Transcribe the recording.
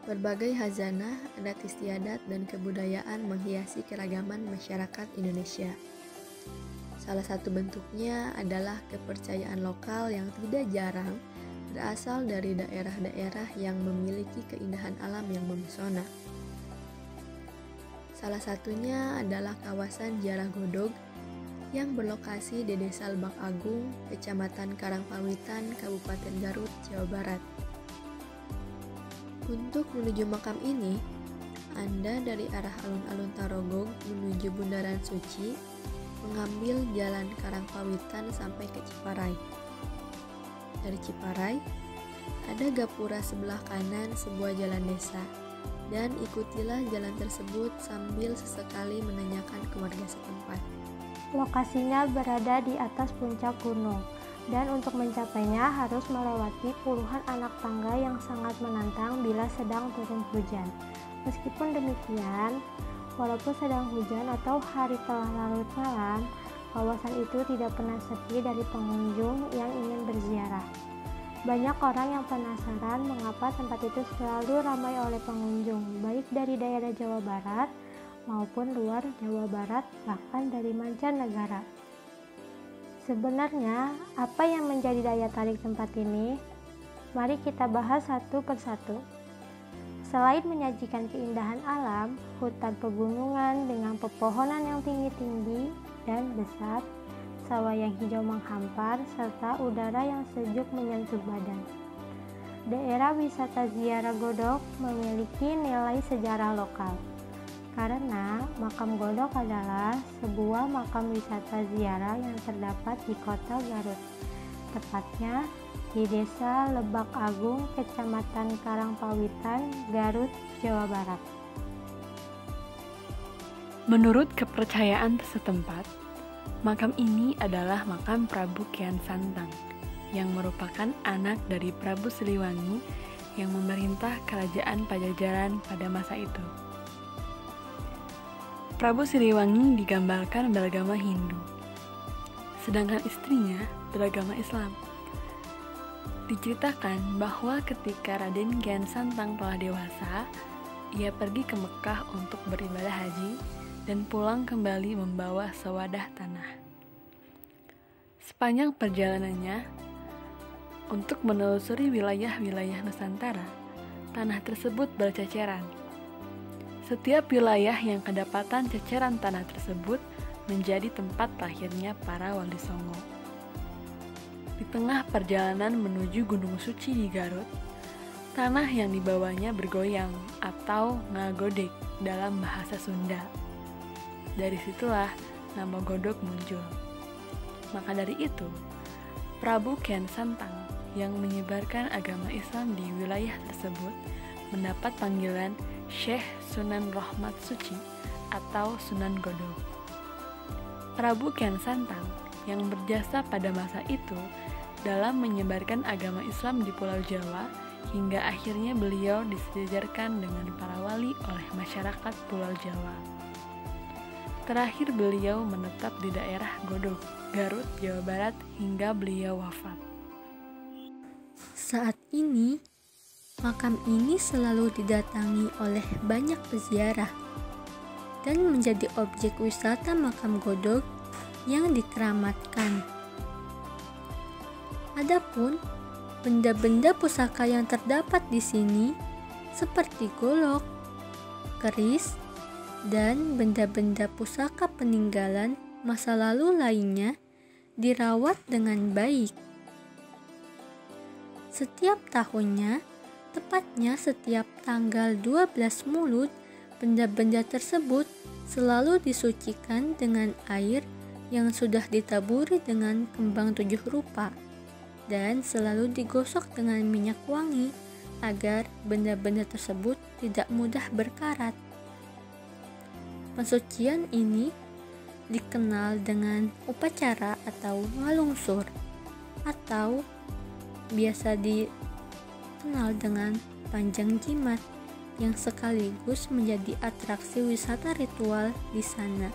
Berbagai hazanah, adat istiadat, dan kebudayaan menghiasi keragaman masyarakat Indonesia. Salah satu bentuknya adalah kepercayaan lokal yang tidak jarang berasal dari daerah-daerah yang memiliki keindahan alam yang memesona. Salah satunya adalah kawasan Jarah Godog yang berlokasi di Desa Lebak Agung, Kecamatan Karangpawitan, Kabupaten Garut, Jawa Barat. Untuk menuju makam ini, Anda dari arah alun-alun Tarogong menuju Bundaran Suci, mengambil jalan Karangpawitan sampai ke Ciparai. Dari Ciparai, ada gapura sebelah kanan sebuah jalan desa, dan ikutilah jalan tersebut sambil sesekali menanyakan ke warga setempat. Lokasinya berada di atas puncak gunung, dan untuk mencapainya harus melewati puluhan anak tangga yang sangat menantang bila sedang turun hujan. Meskipun demikian, walaupun sedang hujan atau hari telah larut malam, kawasan itu tidak pernah sepi dari pengunjung yang ingin berziarah. Banyak orang yang penasaran mengapa tempat itu selalu ramai oleh pengunjung, baik dari daerah Jawa Barat maupun luar Jawa Barat, bahkan dari mancanegara. Sebenarnya, apa yang menjadi daya tarik tempat ini? Mari kita bahas satu persatu. Selain menyajikan keindahan alam, hutan pegunungan dengan pepohonan yang tinggi-tinggi dan besar, sawah yang hijau menghampar, serta udara yang sejuk menyentuh badan. Daerah wisata Jarah Godog memiliki nilai sejarah lokal, karena makam Godog adalah sebuah makam wisata ziarah yang terdapat di kota Garut, tepatnya di Desa Lebak Agung, Kecamatan Karangpawitan, Garut, Jawa Barat. Menurut kepercayaan setempat, makam ini adalah makam Prabu Kian Santang, yang merupakan anak dari Prabu Siliwangi yang memerintah kerajaan Pajajaran pada masa itu. Prabu Siliwangi digambarkan beragama Hindu, sedangkan istrinya beragama Islam. Diceritakan bahwa ketika Raden Kian Santang telah dewasa, ia pergi ke Mekah untuk beribadah haji dan pulang kembali membawa sewadah tanah. Sepanjang perjalanannya, untuk menelusuri wilayah-wilayah Nusantara, tanah tersebut berceceran. Setiap wilayah yang kedapatan ceceran tanah tersebut menjadi tempat lahirnya para wali songo. Di tengah perjalanan menuju Gunung Suci di Garut, tanah yang dibawanya bergoyang atau ngagodek dalam bahasa Sunda. Dari situlah nama Godog muncul. Maka dari itu, Prabu Kian Santang yang menyebarkan agama Islam di wilayah tersebut mendapat panggilan Syekh Sunan Rahmat Suci atau Sunan Godog. Prabu Kian Santang yang berjasa pada masa itu dalam menyebarkan agama Islam di Pulau Jawa hingga akhirnya beliau disejajarkan dengan para wali oleh masyarakat Pulau Jawa. Terakhir beliau menetap di daerah Godog, Garut, Jawa Barat hingga beliau wafat. Saat ini, makam ini selalu didatangi oleh banyak peziarah dan menjadi objek wisata makam Godog yang dikeramatkan. Adapun benda-benda pusaka yang terdapat di sini seperti golok, keris, dan benda-benda pusaka peninggalan masa lalu lainnya dirawat dengan baik. Setiap tahunnya, tepatnya setiap tanggal 12 Mulud, benda-benda tersebut selalu disucikan dengan air yang sudah ditaburi dengan kembang 7 rupa dan selalu digosok dengan minyak wangi agar benda-benda tersebut tidak mudah berkarat. Pensucian ini dikenal dengan upacara atau ngalungsur atau biasa dikenal dengan Panjang Jimat yang sekaligus menjadi atraksi wisata ritual di sana.